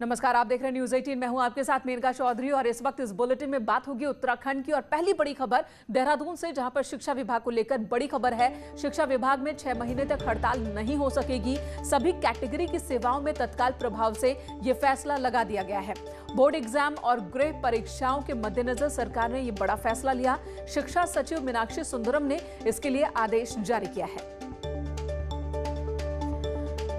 नमस्कार, आप देख रहे हैं न्यूज 18। मैं हूं आपके साथ मेनका चौधरी और इस वक्त इस बुलेटिन में बात होगी उत्तराखंड की। और पहली बड़ी खबर देहरादून से, जहां पर शिक्षा विभाग को लेकर बड़ी खबर है। शिक्षा विभाग में 6 महीने तक हड़ताल नहीं हो सकेगी। सभी कैटेगरी की सेवाओं में तत्काल प्रभाव से यह फैसला लगा दिया गया है। बोर्ड एग्जाम और गृह परीक्षाओं के मद्देनजर सरकार ने यह बड़ा फैसला लिया। शिक्षा सचिव मीनाक्षी सुंदरम ने इसके लिए आदेश जारी किया है।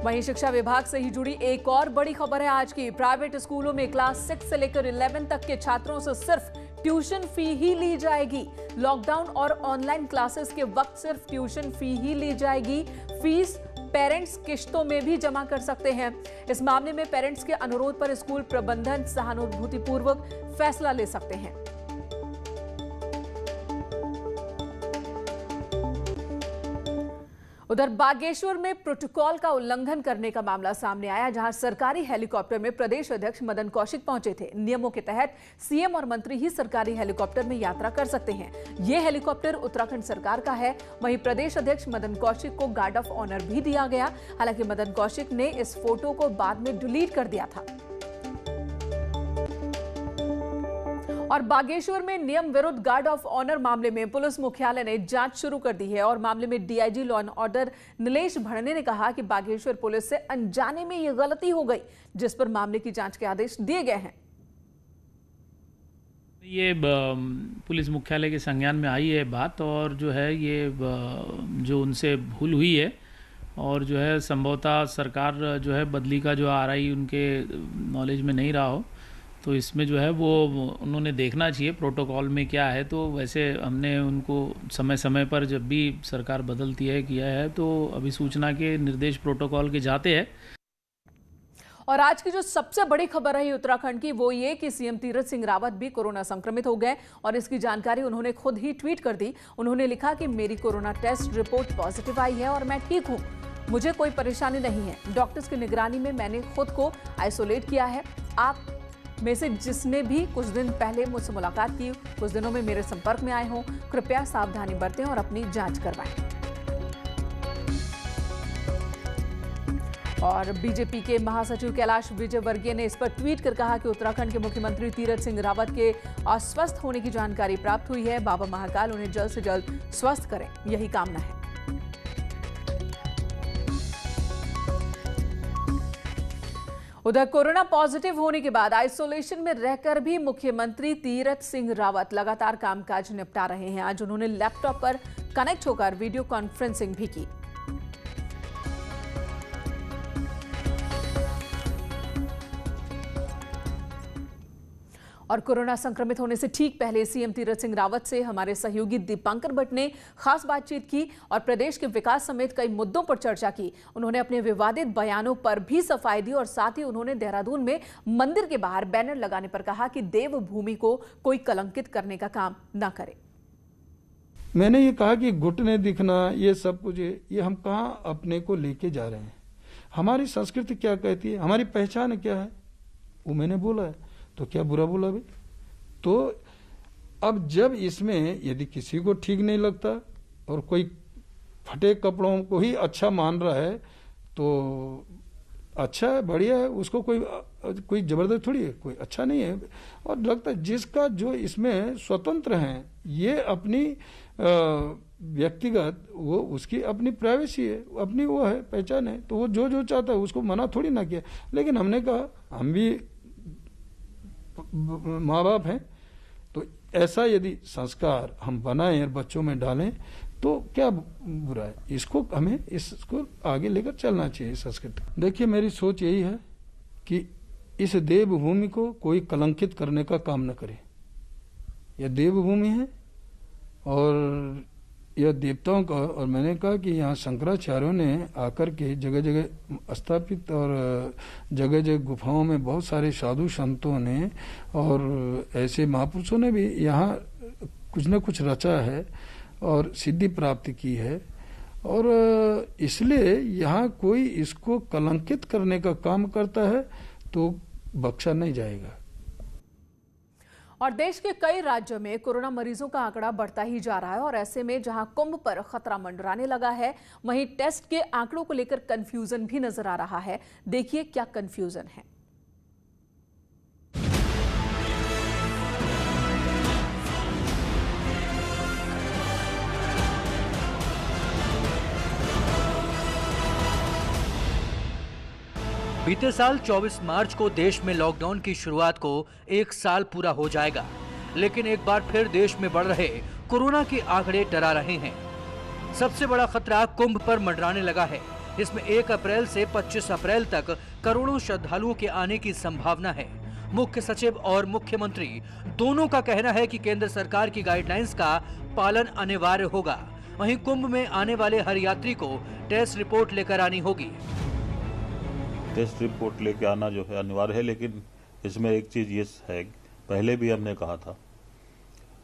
वहीं शिक्षा विभाग से ही जुड़ी एक और बड़ी खबर है आज की। प्राइवेट स्कूलों में क्लास 6 से लेकर 11 तक के छात्रों से सिर्फ ट्यूशन फी ही ली जाएगी। लॉकडाउन और ऑनलाइन क्लासेस के वक्त सिर्फ ट्यूशन फी ही ली जाएगी। फीस पेरेंट्स किश्तों में भी जमा कर सकते हैं। इस मामले में पेरेंट्स के अनुरोध पर स्कूल प्रबंधन सहानुभूतिपूर्वक फैसला ले सकते हैं। उधर बागेश्वर में प्रोटोकॉल का उल्लंघन करने का मामला सामने आया, जहां सरकारी हेलीकॉप्टर में प्रदेश अध्यक्ष मदन कौशिक पहुंचे थे। नियमों के तहत सीएम और मंत्री ही सरकारी हेलीकॉप्टर में यात्रा कर सकते हैं। यह हेलीकॉप्टर उत्तराखंड सरकार का है। वहीं प्रदेश अध्यक्ष मदन कौशिक को गार्ड ऑफ ऑनर भी दिया गया। हालांकि मदन कौशिक ने इस फोटो को बाद में डिलीट कर दिया था। और बागेश्वर में नियम विरुद्ध गार्ड ऑफ ऑनर मामले में पुलिस मुख्यालय ने जांच शुरू कर दी है। और मामले में DIG law and order Nilesh Bharne ने कहा कि बागेश्वर पुलिस से अनजाने में यह गलती हो गई, जिस पर मामले की जांच के आदेश दिए गए हैं। ये पुलिस मुख्यालय के संज्ञान में आई है बात, और जो है ये जो उनसे भूल हुई है, और जो है संभवतः सरकार जो है बदली का जो आरआई उनके नॉलेज में नहीं रहा हो, तो इसमें जो है वो उन्होंने देखना चाहिए प्रोटोकॉल में क्या है। तो वैसे हमने उनको समय समय पर जब भी सरकार बदलती है किया है, तो अभी सूचना के निर्देश प्रोटोकॉल के जाते हैं। और आज की जो सबसे बड़ी खबर रही उत्तराखंड की, वो ये कि सीएम तीरथ सिंह रावत भी कोरोना संक्रमित हो गए। और इसकी जानकारी उन्होंने खुद ही ट्वीट कर दी। उन्होंने लिखा कि मेरी कोरोना टेस्ट रिपोर्ट पॉजिटिव आई है और मैं ठीक हूं, मुझे कोई परेशानी नहीं है। डॉक्टर्स की निगरानी में मैंने खुद को आइसोलेट किया है। आप में से जिसने भी कुछ दिन पहले मुझसे मुलाकात की, कुछ दिनों में मेरे संपर्क में आए हों, कृपया सावधानी बरतें और अपनी जांच करवाएं। और बीजेपी के महासचिव कैलाश विजयवर्गीय ने इस पर ट्वीट कर कहा कि उत्तराखंड के मुख्यमंत्री तीरथ सिंह रावत के अस्वस्थ होने की जानकारी प्राप्त हुई है। बाबा महाकाल उन्हें जल्द से जल्द स्वस्थ करें, यही कामना है। उधर कोरोना पॉजिटिव होने के बाद आइसोलेशन में रहकर भी मुख्यमंत्री तीरथ सिंह रावत लगातार कामकाज निपटा रहे हैं। आज उन्होंने लैपटॉप पर कनेक्ट होकर वीडियो कॉन्फ्रेंसिंग भी की। और कोरोना संक्रमित होने से ठीक पहले सीएम तीरथ सिंह रावत से हमारे सहयोगी दीपांकर भट्ट ने खास बातचीत की और प्रदेश के विकास समेत कई मुद्दों पर चर्चा की। उन्होंने अपने विवादित बयानों पर भी सफाई दी और साथ ही उन्होंने देहरादून में मंदिर के बाहर बैनर लगाने पर कहा कि देवभूमि को कोई कलंकित करने का काम न करे। मैंने ये कहा कि घुटने दिखना, ये सब कुछ ये हम कहाँ अपने को लेके जा रहे हैं। हमारी संस्कृति क्या कहती है, हमारी पहचान क्या है, वो मैंने बोला है, तो क्या बुरा बोला भी। तो अब जब इसमें यदि किसी को ठीक नहीं लगता और कोई फटे कपड़ों को ही अच्छा मान रहा है, तो अच्छा है, बढ़िया है, उसको कोई जबरदस्त थोड़ी है, कोई अच्छा नहीं है। और लगता है जिसका जो इसमें स्वतंत्र हैं, ये अपनी व्यक्तिगत, वो उसकी अपनी प्राइवेसी है, अपनी वो है, पहचान है, तो वो जो चाहता है उसको मना थोड़ी ना किया। लेकिन हमने कहा हम भी माँ बाप हैं, तो ऐसा यदि संस्कार हम बनाएं और बच्चों में डालें तो क्या बुरा है। इसको हमें इसको आगे लेकर चलना चाहिए संस्कृति। देखिए मेरी सोच यही है कि इस देवभूमि को कोई कलंकित करने का काम न करे। यह देवभूमि है और यह देवताओं का, और मैंने कहा कि यहाँ शंकराचार्यों ने आकर के जगह जगह स्थापित और जगह जगह गुफाओं में बहुत सारे साधु संतों ने और ऐसे महापुरुषों ने भी यहाँ कुछ न कुछ रचा है और सिद्धि प्राप्त की है। और इसलिए यहाँ कोई इसको कलंकित करने का काम करता है तो बख्शा नहीं जाएगा। और देश के कई राज्यों में कोरोना मरीजों का आंकड़ा बढ़ता ही जा रहा है। और ऐसे में जहां कुंभ पर खतरा मंडराने लगा है, वहीं टेस्ट के आंकड़ों को लेकर कंफ्यूजन भी नजर आ रहा है। देखिए क्या कंफ्यूजन है। बीते साल 24 मार्च को देश में लॉकडाउन की शुरुआत को 1 साल पूरा हो जाएगा, लेकिन एक बार फिर देश में बढ़ रहे कोरोना के आंकड़े डरा रहे हैं। सबसे बड़ा खतरा कुंभ पर मंडराने लगा है। इसमें 1 अप्रैल से 25 अप्रैल तक करोड़ों श्रद्धालुओं के आने की संभावना है। मुख्य सचिव और मुख्यमंत्री दोनों का कहना है कि केंद्र सरकार की गाइडलाइंस का पालन अनिवार्य होगा। वहीं कुंभ में आने वाले हर यात्री को टेस्ट रिपोर्ट लेकर आनी होगी। टेस्ट रिपोर्ट लेके आना जो है अनिवार्य है, लेकिन इसमें एक चीज ये है, पहले भी हमने कहा था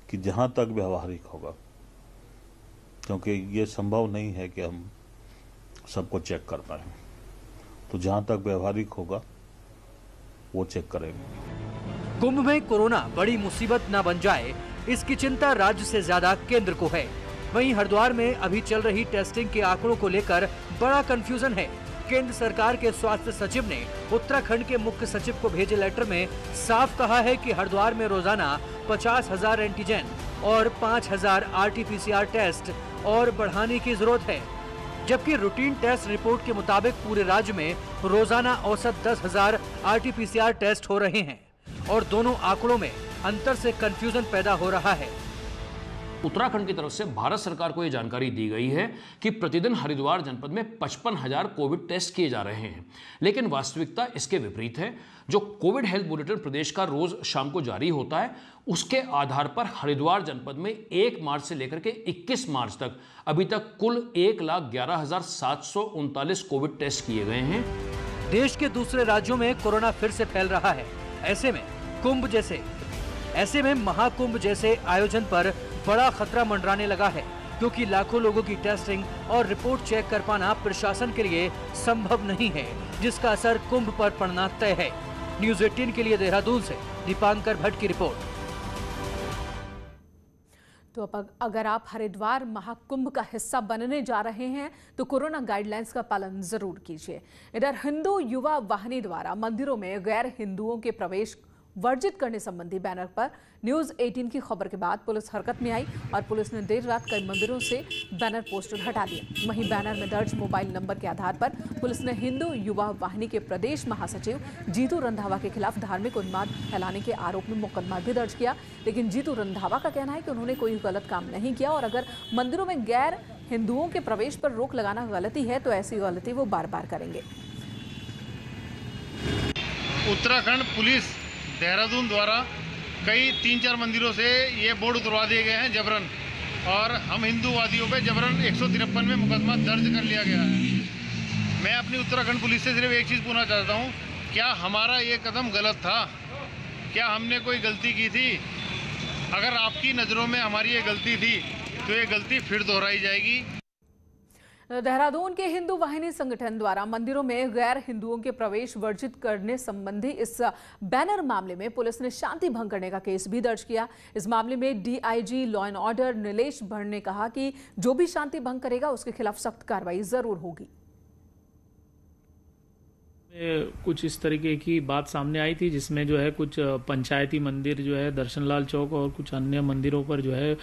कि जहां तक व्यवहारिक होगा, क्योंकि ये संभव नहीं है कि हम सबको चेक कर पाए, तो जहां तक व्यवहारिक होगा वो चेक करेंगे। कुंभ में कोरोना बड़ी मुसीबत न बन जाए, इसकी चिंता राज्य से ज्यादा केंद्र को है। वहीं हरिद्वार में अभी चल रही टेस्टिंग के आंकड़ों को लेकर बड़ा कंफ्यूजन है। केंद्र सरकार के स्वास्थ्य सचिव ने उत्तराखंड के मुख्य सचिव को भेजे लेटर में साफ कहा है कि हरिद्वार में रोजाना 50,000 एंटीजन और 5,000 RT-PCR टेस्ट और बढ़ाने की जरूरत है, जबकि रूटीन टेस्ट रिपोर्ट के मुताबिक पूरे राज्य में रोजाना औसत 10,000 RT-PCR टेस्ट हो रहे हैं और दोनों आंकड़ों में अंतर से कंफ्यूजन पैदा हो रहा है। उत्तराखंड की तरफ से भारत सरकार को यह जानकारी दी गई है कि प्रतिदिन हरिद्वार जनपद में 55,000 कोविड टेस्ट किए जा रहे हैं, लेकिन वास्तविकता इसके विपरीत है। जो कोविड हेल्थ बुलेटिन प्रदेश का रोज शाम को जारी होता है, उसके आधार पर हरिद्वार जनपद में 1 मार्च से लेकर के 21 मार्च तक अभी तक कुल 1,11,739 कोविड टेस्ट किए गए हैं। देश के दूसरे राज्यों में कोरोना फिर से फैल रहा है। ऐसे में महाकुंभ जैसे आयोजन पर बड़ा खतरा मंडराने लगा है, क्योंकि लाखों लोगों की टेस्टिंग और रिपोर्ट चेक कर पाना प्रशासन के लिए संभव नहीं है, जिसका असर कुंभ पर पड़ना तय है। न्यूज़ 18 के लिए देहरादून से दीपांकर भट्ट की रिपोर्ट। तो अब अगर आप हरिद्वार महाकुंभ का हिस्सा बनने जा रहे हैं तो कोरोना गाइडलाइंस का पालन जरूर कीजिए। इधर हिंदू युवा वाहिनी द्वारा मंदिरों में गैर हिंदुओं के प्रवेश वर्जित करने संबंधी बैनर पर न्यूज़ 18 की खबर के बाद पुलिस हरकत में आई और पुलिस ने देर रात कई मंदिरों से बैनर पोस्टर हटा दिए। वहीं बैनर में दर्ज मोबाइल नंबर के आधार पर पुलिस ने हिंदू युवा वाहिनी के प्रदेश महासचिव जीतू रंधावा के खिलाफ धार्मिक उन्माद फैलाने के आरोप में मुकदमा भी दर्ज किया। लेकिन जीतू रंधावा का कहना है कि उन्होंने कोई गलत काम नहीं किया और अगर मंदिरों में गैर हिंदुओं के प्रवेश पर रोक लगाना गलती है तो ऐसी गलती वो बार बार करेंगे। उत्तराखंड पुलिस देहरादून द्वारा कई 3-4 मंदिरों से ये बोर्ड उतरवा दिए गए हैं जबरन, और हम हिंदूवादियों पे जबरन 153 में मुकदमा दर्ज कर लिया गया है। मैं अपनी उत्तराखंड पुलिस से सिर्फ एक चीज़ पूछना चाहता हूँ, क्या हमारा ये कदम गलत था? क्या हमने कोई गलती की थी? अगर आपकी नज़रों में हमारी ये गलती थी तो ये गलती फिर दोहराई जाएगी। देहरादून के हिंदू वाहिनी संगठन द्वारा मंदिरों में गैर हिंदुओं के प्रवेश वर्जित करने संबंधी इस बैनर मामले में पुलिस ने शांति भंग करने का केस भी दर्ज किया। इस मामले में DIG law and order Nilesh Bhatt ने कहा कि जो भी शांति भंग करेगा उसके खिलाफ सख्त कार्रवाई जरूर होगी। कुछ इस तरीके की बात सामने आई थी, जिसमें जो है कुछ पंचायती मंदिर जो है दर्शनलाल चौक और कुछ अन्य मंदिरों पर जो है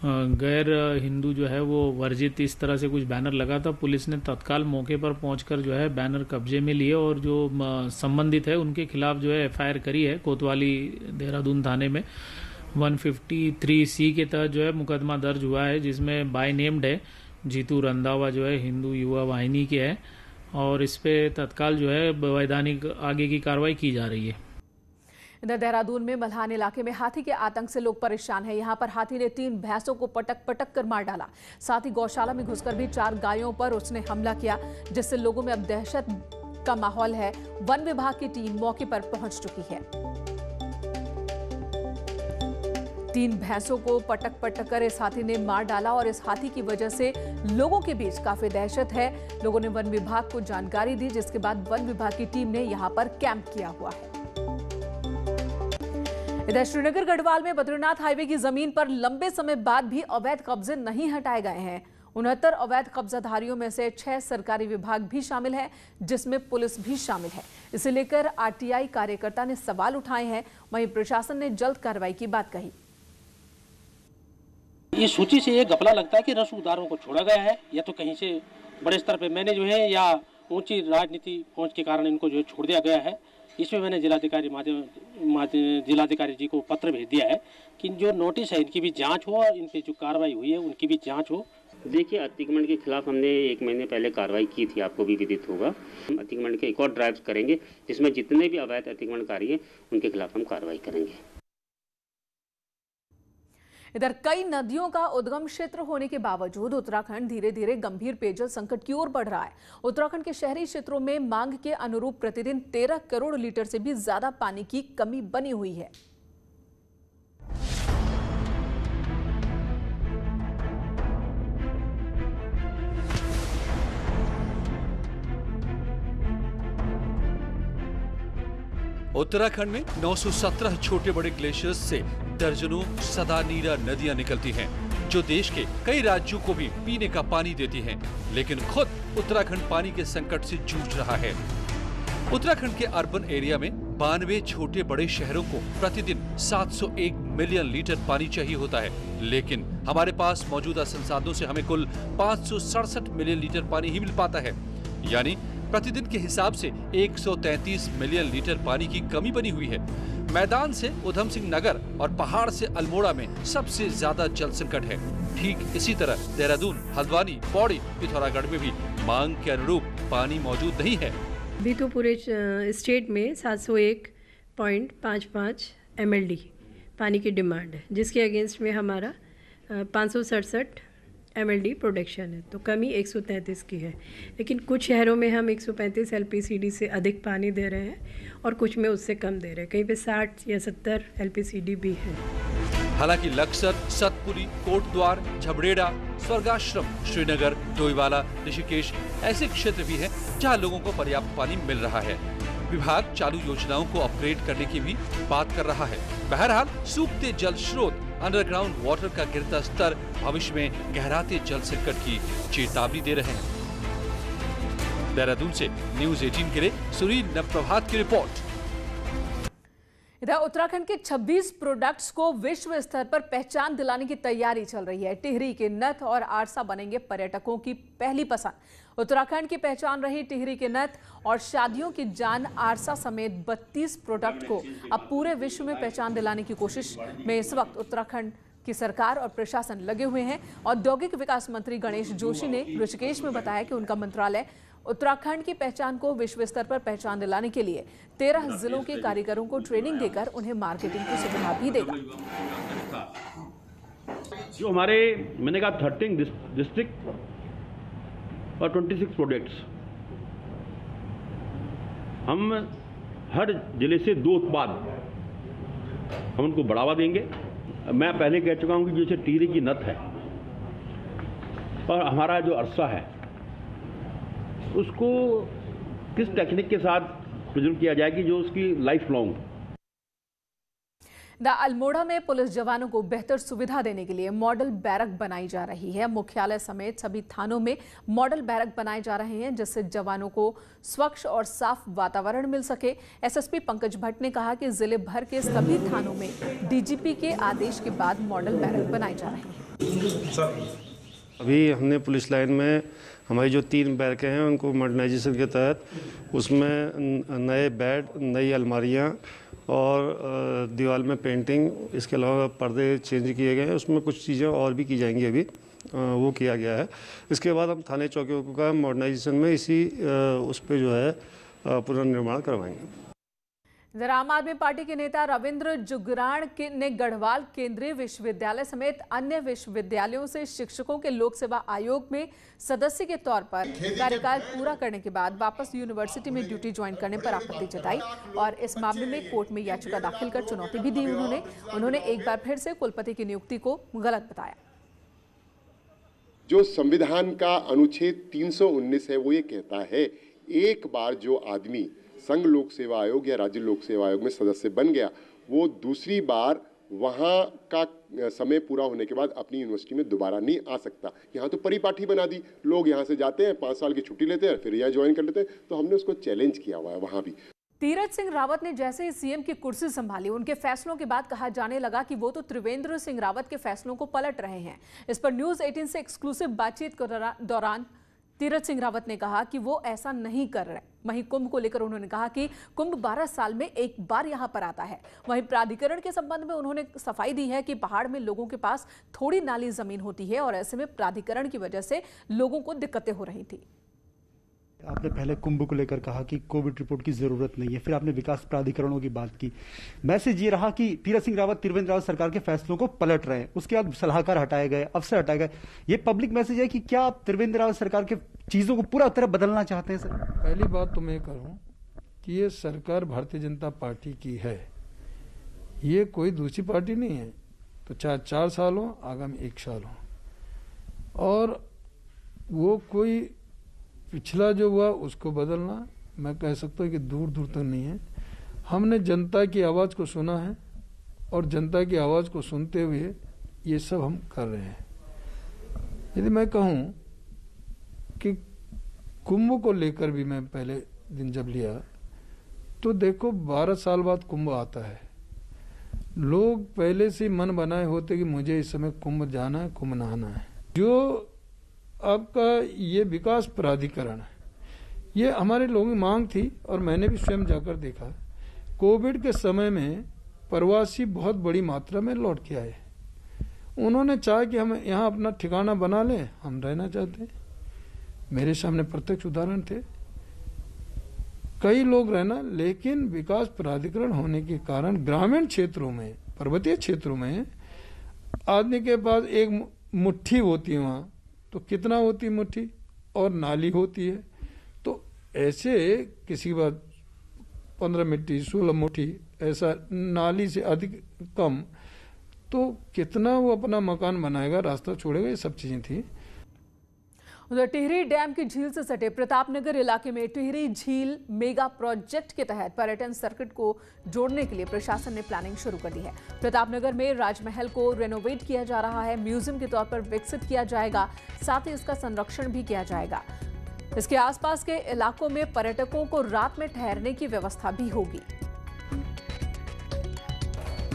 गैर हिंदू जो है वो वर्जित इस तरह से कुछ बैनर लगा था। पुलिस ने तत्काल मौके पर पहुंचकर जो है बैनर कब्जे में लिए और जो संबंधित है उनके खिलाफ जो है एफआईआर करी है। कोतवाली देहरादून थाने में 153C के तहत जो है मुकदमा दर्ज हुआ है, जिसमें बाय नेम्ड है जीतू रंधावा जो है हिंदू युवा वाहिनी के है और इस पे तत्काल जो है वैधानिक आगे की कार्रवाई की जा रही है। इधर देहरादून में मल्हान इलाके में हाथी के आतंक से लोग परेशान हैं। यहां पर हाथी ने 3 भैंसों को पटक पटक कर मार डाला। साथ ही गौशाला में घुसकर भी 4 गायों पर उसने हमला किया, जिससे लोगों में अब दहशत का माहौल है। वन विभाग की टीम मौके पर पहुंच चुकी है। 3 भैंसों को पटक पटक कर इस हाथी ने मार डाला और इस हाथी की वजह से लोगों के बीच काफी दहशत है। लोगों ने वन विभाग को जानकारी दी, जिसके बाद वन विभाग की टीम ने यहां पर कैंप किया हुआ है। इधर श्रीनगर गढ़वाल में बद्रीनाथ हाईवे की जमीन पर लंबे समय बाद भी अवैध कब्जे नहीं हटाए गए हैं। 69 अवैध कब्जाधारियों में से 6 सरकारी विभाग भी शामिल है, जिसमें पुलिस भी शामिल है। इसे लेकर आरटीआई कार्यकर्ता ने सवाल उठाए हैं। वहीं प्रशासन ने जल्द कार्रवाई की बात कही। इस सूची से ये घपला लगता है कि रसूखदारों को छोड़ा गया है, या तो कहीं से बड़े स्तर पे मैंने जो है या ऊंची राजनीति पहुंच के कारण इनको जो है छोड़ दिया गया है। इसमें मैंने जिलाधिकारी जी को पत्र भेज दिया है कि जो नोटिस है इनकी भी जांच हो और इन पे जो कार्रवाई हुई है उनकी भी जांच हो। देखिए, अतिक्रमण के खिलाफ हमने 1 महीने पहले कार्रवाई की थी, आपको भी विदित होगा। अतिक्रमण के एक और ड्राइव करेंगे जिसमें जितने भी अवैध अतिक्रमणकारी हैं उनके खिलाफ हम कार्रवाई करेंगे। इधर कई नदियों का उद्गम क्षेत्र होने के बावजूद उत्तराखंड धीरे धीरे गंभीर पेयजल संकट की ओर बढ़ रहा है। उत्तराखंड के शहरी क्षेत्रों में मांग के अनुरूप प्रतिदिन 13 करोड़ लीटर से भी ज्यादा पानी की कमी बनी हुई है। उत्तराखंड में 917 छोटे बड़े ग्लेशियर्स से दर्जनों सदा नीरा नदियां निकलती हैं, जो देश के कई राज्यों को भी पीने का पानी देती हैं। लेकिन खुद उत्तराखंड पानी के संकट से जूझ रहा है। उत्तराखंड के अर्बन एरिया में 92 छोटे बड़े शहरों को प्रतिदिन 701 मिलियन लीटर पानी चाहिए होता है, लेकिन हमारे पास मौजूदा संसाधनों से हमें कुल 567 मिलियन लीटर पानी ही मिल पाता है। यानी प्रतिदिन के हिसाब से 133 मिलियन लीटर पानी की कमी बनी हुई है। मैदान से उधम सिंह नगर और पहाड़ से अल्मोड़ा में सबसे ज्यादा जल संकट है। ठीक इसी तरह देहरादून, हल्द्वानी, पौड़ी, पिथौरागढ़ में भी मांग के अनुरूप पानी मौजूद नहीं है। अभी तो पूरे स्टेट में 701.55 MLD पानी की डिमांड है, जिसके अगेंस्ट में हमारा 567 MLD प्रोडक्शन है, तो कमी 133 की है। लेकिन कुछ शहरों में हम 135 LPCD से अधिक पानी दे रहे हैं और कुछ में उससे कम दे रहे हैं। कहीं पे 60 या 70 LPCD भी है। हालांकि लक्सर, सतपुरी, कोटद्वार, झबरेड़ा, स्वर्गाश्रम, श्रीनगर, डोईवाला, ऋषिकेश ऐसे क्षेत्र भी हैं जहां लोगों को पर्याप्त पानी मिल रहा है। विभाग चालू योजनाओं को अपग्रेड करने की भी बात कर रहा है। बहरहाल सूखते जल स्रोत, अंडरग्राउंड वाटर का गिरता स्तर भविष्य में गहराते जल संकट की चेतावनी दे रहे हैं। देहरादून से न्यूज़ 18 के लिए सुनील नवप्रभात की रिपोर्ट। इधर उत्तराखंड के 26 प्रोडक्ट्स को विश्व स्तर पर पहचान दिलाने की तैयारी चल रही है। टिहरी के नथ और आरसा बनेंगे पर्यटकों की पहली पसंद। उत्तराखंड की पहचान रही टिहरी के नथ और शादियों की जान आरसा समेत 32 प्रोडक्ट को अब पूरे विश्व में पहचान दिलाने की कोशिश में इस वक्त उत्तराखंड की सरकार और प्रशासन लगे हुए हैं। औद्योगिक विकास मंत्री गणेश जोशी ने ऋषिकेश में बताया कि उनका मंत्रालय उत्तराखंड की पहचान को विश्व स्तर पर पहचान दिलाने के लिए 13 जिलों के कारीगरों को ट्रेनिंग देकर उन्हें मार्केटिंग की सुविधा भी देगा। जो हमारे मैंने कहा 13 डिस्ट्रिक्ट और 26 प्रोडक्ट्स, हम हर जिले से 2 उत्पाद हम उनको बढ़ावा देंगे। मैं पहले कह चुका हूं कि जैसे टिहरी की नथ है और हमारा जो अरसा है, उसको किस टेक्निक के साथ प्रेजेंट किया जाए कि जो उसकी लाइफ लॉन्ग। अल्मोड़ा में पुलिस जवानों को बेहतर सुविधा देने के लिए मॉडल बैरक बनाई जा रही है। मुख्यालय समेत सभी थानों में मॉडल बैरक बनाए जा रहे हैं, जिससे जवानों को स्वच्छ और साफ वातावरण मिल सके। एसएसपी पंकज भट्ट ने कहा कि जिले भर के सभी थानों में डीजीपी के आदेश के बाद मॉडल बैरक बनाए जा रहे हैं। अभी हमने पुलिस लाइन में हमारी जो 3 बैरकें हैं उनको मॉडर्नाइजेशन के तहत उसमें नए बेड, नई अलमारियां और दीवार में पेंटिंग, इसके अलावा पर्दे चेंज किए गए हैं। उसमें कुछ चीज़ें और भी की जाएंगी, अभी वो किया गया है। इसके बाद हम थाने चौकियों का मॉडर्नाइजेशन में इसी उस पर जो है पुनर्निर्माण करवाएंगे। इधर आम आदमी पार्टी के नेता रविंद्र जुगराण ने गढ़वाल केंद्रीय विश्वविद्यालय समेत अन्य विश्वविद्यालयों से शिक्षकों के लोक सेवा आयोग में सदस्य के तौर पर कार्यकाल पूरा करने के बाद वापस यूनिवर्सिटी में ड्यूटी ज्वाइन करने पर आपत्ति जताई और इस मामले में कोर्ट में याचिका दाखिल कर चुनौती भी दी। उन्होंने एक बार फिर से कुलपति की नियुक्ति को गलत बताया। जो संविधान का अनुच्छेद 319 है वो ये कहता है, एक बार जो आदमी संघ लोक सेवा आयोग या राज्य लोक सेवा आयोग में सदस्य बन गया, वो दूसरी बार वहाँ का समय पूरा होने के बाद अपनी यूनिवर्सिटी में दोबारा नहीं आ सकता। यहाँ तो परिपाठी बना दी, लोग यहाँ से जाते हैं, 5 साल की छुट्टी लेते हैं, फिर यहाँ ज्वाइन कर लेते हैं। तो हमने उसको चैलेंज किया हुआ है वहाँ भी। तीरथ सिंह रावत ने जैसे ही सीएम की कुर्सी संभाली, उनके फैसलों के बाद कहा जाने लगा कि वो तो त्रिवेंद्र सिंह रावत के फैसलों को पलट रहे हैं। इस पर न्यूज़ 18 से एक्सक्लूसिव बातचीत के दौरान तीरथ सिंह रावत ने कहा कि वो ऐसा नहीं कर रहे। वहीं कुंभ को लेकर उन्होंने कहा कि कुंभ 12 साल में एक बार यहां पर आता है। वहीं प्राधिकरण के संबंध में उन्होंने सफाई दी है कि पहाड़ में लोगों के पास थोड़ी नाली जमीन होती है और ऐसे में प्राधिकरण की वजह से लोगों को दिक्कतें हो रही थी। आपने पहले कुंभ को लेकर कहा कि कोविड रिपोर्ट की जरूरत नहीं है, फिर आपने विकास प्राधिकरणों की बात की। मैसेज ये रहा कि तीरथ सिंह रावत त्रिवेंद्र रावत सरकार के फैसलों को पलट रहे हैं, उसके बाद सलाहकार हटाए गए, अफसर हटाए गए। ये पब्लिक मैसेज है कि क्या आप त्रिवेंद्र रावत सरकार के चीजों को पूरा तरह बदलना चाहते हैं सर? पहली बात तो मैं कहूं कि ये सरकार भारतीय जनता पार्टी की है, ये कोई दूसरी पार्टी नहीं है। तो चाहे 4 साल हो, आगामी 1 साल हो, और वो कोई पिछला जो हुआ उसको बदलना मैं कह सकता हूँ कि दूर दूर तक नहीं है। हमने जनता की आवाज़ को सुना है और जनता की आवाज़ को सुनते हुए ये सब हम कर रहे हैं। यदि मैं कहूँ कि कुंभ को लेकर भी मैं पहले दिन जब लिया तो देखो 12 साल बाद कुंभ आता है। लोग पहले से मन बनाए होते कि मुझे इस समय कुंभ जाना है, कुंभ नहाना है। जो आपका ये विकास प्राधिकरण है, ये हमारे लोगों की मांग थी और मैंने भी स्वयं जाकर देखा। कोविड के समय में प्रवासी बहुत बड़ी मात्रा में लौट के आए। उन्होंने चाहा कि हम यहाँ अपना ठिकाना बना लें, हम रहना चाहते हैं। मेरे सामने प्रत्यक्ष उदाहरण थे, कई लोग रहना, लेकिन विकास प्राधिकरण होने के कारण ग्रामीण क्षेत्रों में, पर्वतीय क्षेत्रों में आदमी के पास एक मुट्ठी होती है, वहाँ तो कितना होती है मुट्ठी, और नाली होती है। तो ऐसे किसी के बाद 15 मुट्ठी 16 मुट्ठी, ऐसा नाली से अधिक कम, तो कितना वो अपना मकान बनाएगा, रास्ता छोड़ेगा, ये सब चीजें थी। उधर टिहरी डैम की झील से सटे प्रतापनगर इलाके में टिहरी झील मेगा प्रोजेक्ट के तहत पर्यटन सर्किट को जोड़ने के लिए प्रशासन ने प्लानिंग शुरू कर दी है। प्रतापनगर में राजमहल को रेनोवेट किया जा रहा है, म्यूजियम के तौर पर विकसित किया जाएगा, साथ ही इसका संरक्षण भी किया जाएगा। इसके आसपास के इलाकों में पर्यटकों को रात में ठहरने की व्यवस्था भी होगी।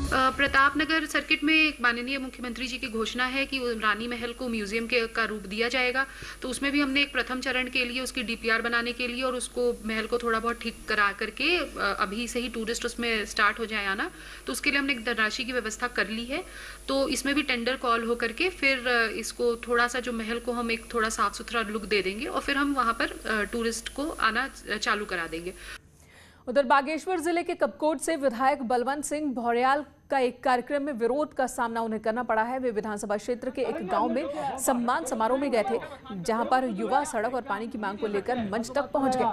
प्रतापनगर सर्किट में माननीय मुख्यमंत्री जी की घोषणा है कि रानी महल को म्यूजियम का रूप दिया जाएगा। तो उसमें भी हमने एक प्रथम चरण के लिए उसकी डीपीआर बनाने के लिए और उसको महल को थोड़ा बहुत ठीक करा करके अभी से ही टूरिस्ट उसमें स्टार्ट हो जाए आना, तो उसके लिए हमने एक धनराशि की व्यवस्था कर ली है। तो इसमें भी टेंडर कॉल हो करके फिर इसको थोड़ा सा जो महल को हम एक थोड़ा साफ सुथरा लुक दे देंगे और फिर हम वहाँ पर टूरिस्ट को आना चालू करा देंगे। उधर बागेश्वर जिले के कपकोट से विधायक बलवंत सिंह भौर्याल का एक कार्यक्रम में विरोध का सामना उन्हें करना पड़ा है। वे विधानसभा क्षेत्र के एक गांव में सम्मान समारोह में गए थे, जहां पर युवा सड़क और पानी की मांग को लेकर मंच तक पहुंच गए।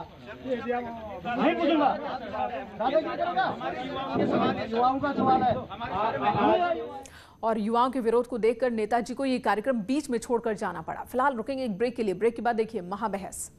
और युवाओं के विरोध को देखकर नेताजी को ये कार्यक्रम बीच में छोड़कर जाना पड़ा। फिलहाल रुकेंगे एक ब्रेक के लिए, ब्रेक के बाद देखिए महाबहस।